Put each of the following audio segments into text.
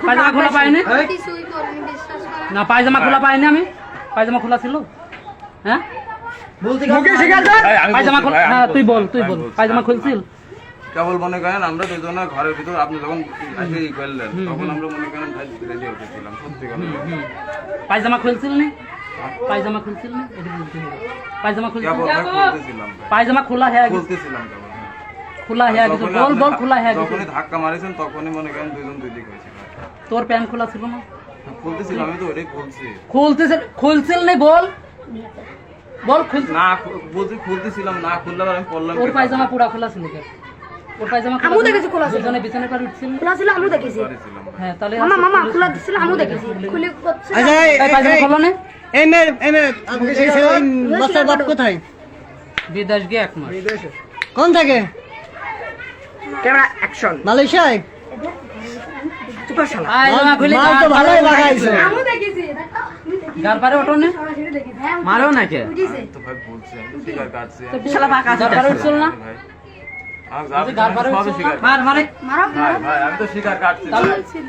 পায়জামা খোলা পাইনি না, পায়জামা খোলা পাইনি আমি। পায়জামা খোলা ছিল? হ্যাঁ পায়জামা খোলা, হ্যাঁ তুই বল পায়জামা খুলছিল? কেবল মনে করেন আমরা দুজনে ঘরের ভিতর আপনি যখন এসে ই করলেন তখন আমরা মনে করেন ভাই রেডি হতেছিলাম সত্যি কথা। পায়জামা খুলছিল না? পায়জামা খুলছিল না? এটা বলতে হবে। পায়জামা খুলছিল? কেবল ভাই খুলতেছিলাম, পায়জামা খোলা হয়ে গেছে, খুলতেছিলাম কেবল। খোলা হয়ে গেছে, বল খোলা হয়ে গেছে। যখনই ধাক্কা মারিছেন তখনই মনে করেন দুজন দুই দিক হয়েছে। তোর প্যান্ট খোলা ছিল না? খুলতেছিলাম, আমি তো ওটাই খুলছি। খুলছিল না? বল খুলছিল না বলছি খুলতেছিলাম, না খুললে আমি পড়লাম। ওর পায়জামা পুরা খোলা ছিল কেন? ওর পায়জামা আমু দেখেছি খোলা ছিল, দুজনে বিছানায় পড়ে উঠছিল। খোলা ছিল আমু দেখেছি। হ্যাঁ তাহলে মামা খোলা ছিল আমু দেখেছি। খুলে করছে আচ্ছা এই পায়জামা খোলা না? এনে বাচ্চার বাপ কোথায়? বিদেশ গিয়ে 1 মাস। কোন থাকে? Camera action. মালয়েশিয়ায়? চুপার শালা। পায়জামা খুলে মাল তো ভালোই লাগাইছে। আমু দেখেছি। গার পারে ওঠো না? সরাসরি দেখেছি। মারো না কে? উঠিছে। তো ভাই বলছি আমি শিকার কাটছি। শালা বাঁকা গার পারে উঠছিল না? ভাই গার পারে সবই উঠছিল শিকার। না? মার মারে মারো ভাই ভাই আমি তো শিকার কাটছি।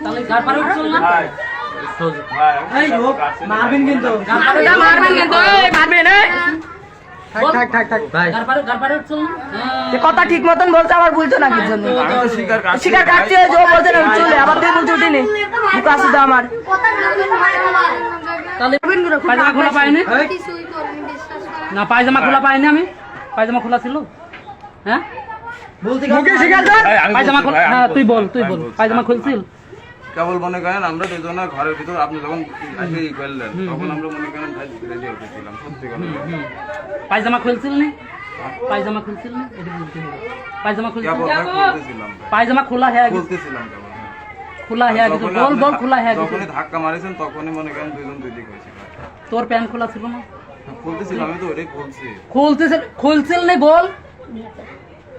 তাহলে গার পারে উঠছিল না? ভাই ভাই এই লোক মারবেন কিন্তু, গার পারে মারবেন কিন্তু, এই মারবেন এই। থাক ভাই গার পারে উঠছিল না? এ কথা ঠিক মতন বলছে, আবার বলছো না কিছু জন্য। আমি তো শিকার কাটছি। শিকার কাটছে যে বলছে না চলে, আবার তুই বলছো উঠিনি। মুখ আসে তো আমার। তাহলে পায়জামা খোলা পাইনি না, পায়জামা খোলা পাইনি আমি। পায়জামা খোলা ছিল? হ্যাঁ পায়জামা খোলা, হ্যাঁ তুই বল পায়জামা খুলছিল? কেবল মনে করেন আমরা দুজনে ঘরের ভিতর আপনি যখন এসে ই করলেন তখন আমরা মনে করেন ভাই রেডি হতেছিলাম সত্যি কথা। পায়জামা খুলছিল না? পায়জামা খুলছিল না? এটা বলতে হবে। পায়জামা খুলছিল? কেবল ভাই খুলতেছিলাম, পায়জামা খোলা হয়ে গেছে, খুলতেছিলাম কেবল। খোলা হয়ে গেছে, বল খোলা হয়ে গেছে। যখনই ধাক্কা মারিছেন তখনই মনে করেন দুজন দুই দিক হয়েছে। তোর প্যান্ট খোলা ছিল না? খুলতেছিলাম, আমি তো ওটাই খুলছি। খুলছিল না?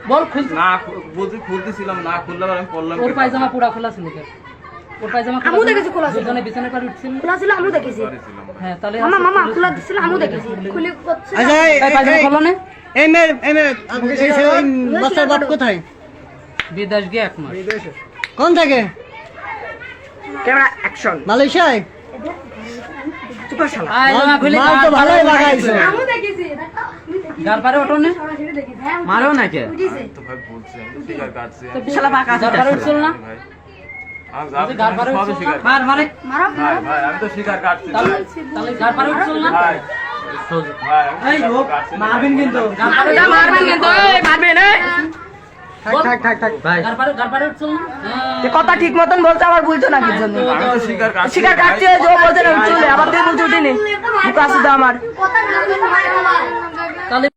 বল খুলছিল? না বলছি খুলতেছিলাম, না খুললে আমি পড়লাম। ওর পায়জামা পুরা খোলা ছিল কেন? ওর পায়জামা আমু দেখেছি খোলা ছিল। দুজনে বিছানায় পড়ে উঠছিল। খোলা ছিল আমু দেখেছি। হ্যাঁ তাহলে মামা খোলা ছিল আমু দেখেছি। খুলে করছে আচ্ছা এই পায়জামা খোলা না? এনে বাচ্চার বাপ কোথায়? বিদেশ গিয়ে 1 মাস। কোন থাকে? Camera action. মালয়েশিয়ায়? চুপার শালা। পায়জামা খুলে মাল তো ভালোই লাগাইছে। আমু দেখেছি। গার পারে ওঠো না? সরাসরি দেখেছি। মারো না কে? উঠিছে। তো ভাই বলছি আমি তো শিকার কাটছি। শালা বাঁকা গার পারে উঠছিল না? ভাই গার পারে সবই উঠছিল শিকার। না? মার মারে মারো ভাই ভাই আমি তো শিকার কাটছি। তাহলে গার পারে উঠছিল না? ভাই ভাই এই লোক মারবেন কিন্তু, গার পারে মারবেন কিন্তু, এই মারবেন এই। থাক ভাই গার পারে উঠছিল না? এ কথা ঠিক মতন বলছে, আবার বলছো না কিছু জন্য। আমি তো শিকার কাটছি। শিকার কাটছে যে বলছে না চলে, আবার তুই বলছো উঠিনি। মুখ আসে তো আমার। তাহলে